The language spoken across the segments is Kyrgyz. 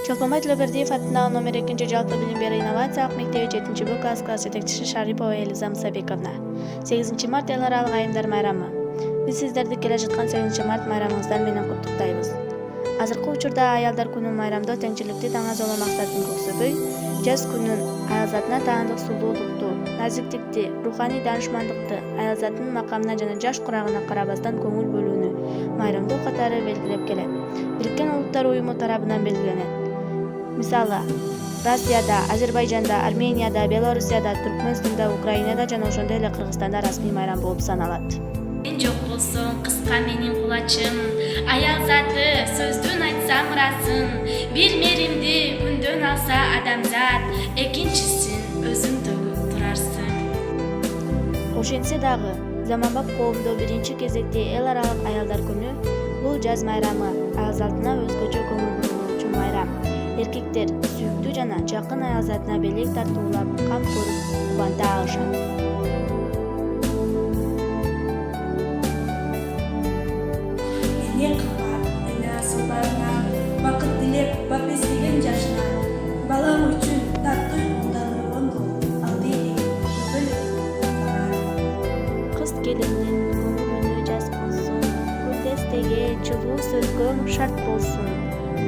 Чолпонбай Тилебердиев атындагы номер 2 жалпы билим берүү инновациялык мектеби 7-Б класс жетекчиси Шарипова Элиза Мусабековна. 8 март эл аралык айымдар майрамы. Биз сиздерди келе жаткан 8 март майрамыңыздар менен куттуктайбыз. Азыркы учурда аялдар күнүн майрамдоо теңчиликти таңазолоо максатын көксөбөй, жаз күнүн аялзатына таандык сулуулукту, назиктикти, руханий даанышмандыкты, аялзаттын макамына жана жаш курагына карабастан көңүл бөлүүнү майрамдоо катары белгилеп келет. Бириккен Улуттар уюму тарабынан белгиленет. Мисалы, Россияда, Азербайжанда, Арменияда, Белоруссияда, Түркмөнстанда, Украинада жана ошондой эле Кыргызстанда расмий майрам болуп саналат. Жок болсоң кыска менин кулачым, аялзаты сөздүн айтсам ырасын, бир меримди күндөн алса адамзат, экинчисин өзүң төгүп турарсың. Ошентсе дагы, заманбап коомдо биринчи кезекте эл аралык аялдар күнү бул жаз майрамы аялзатына өзгөчө көңүл бурулуучу майрам. Эркектер сүйүктүү жана жакын аялзатына белек тартуулап, кам көрүп кубанта алышат. Эне кылар, эне асылдарына, бакыт дилеп, бап эстеген жашына, балам үчүн таттуу уйкудан ойгондо, ал дейли Кыз келиндин көңүлүнө жаз болсун, гүлдестеге жылуу сөзгө шарт болсун.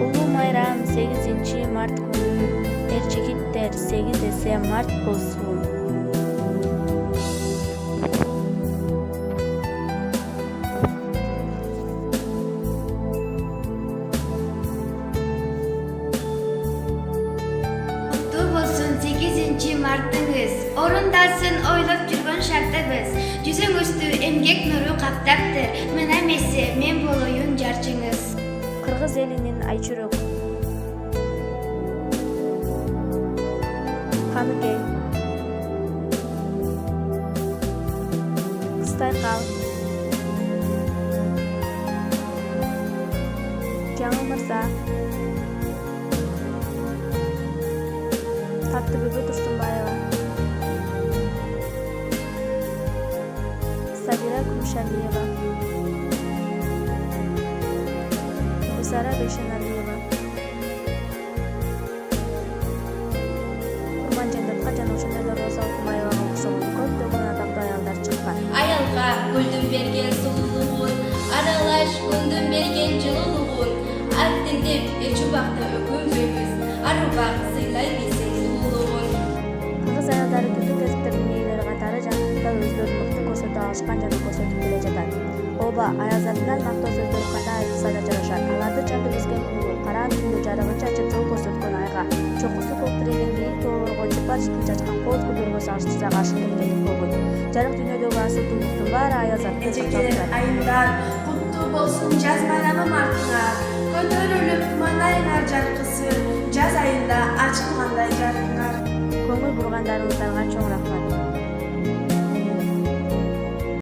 Улуу майрам 8 март күнү, эр жигиттер 8 март болсун. Куттуу болсун 8 мартыңыз, орундасын ойлоп жүргөн шартыбыз. Жүзүңүздү эмгек нуру каптаптыр, мына эмесе мен болоюн жарчыңыз. Кыргыз элинин айчүрөк Ханыкей, Кыстайкал, Жаңыл Мырза, Таттыбүбү Турсунбаева, Сабира Күмүшалиева, Гүлсара Бейшеналиева, Курманжандатка жана ошондой эле Роза Алтынбаевага окшогон көптөгөн атактуу аялдар чыккан. Аялга гүлдүн берген сулуулугун, аралаш күндүн берген жылуулугун, аттын деп эч убакта өкүнбөйбүз, ар убак сыйлай билсек сулуулугун. Кыргыз аялдары түздүк кесиптердин ээлери катары жакында өздөрүн мыкты көрсөтө алышкан жана көрсөтүп келе жатат. Ооба, аялзатынан мактоо сөздөр кандай айтылса да жарашат. Аларды жан билгизген күнгө, караан түндө жарыгын чачып жол көрсөткөн айга, чокусу көктүреген бийик тоолорго, жыпар жыпын чачкан кооз гүлдөргө салыштырсак ашык эмгендик болбойт. Жарык дүйнөдөгү асыл-туулуктун баары аялзатты Эжекелер айымдар, куттуу болсун жаз майрамы мартыңа, көтөрүлүп маанайыңар жаркысын, жаз айында ачылгандай жаркыңар. Көңүл бургандарыңыздарга чоң рахмат.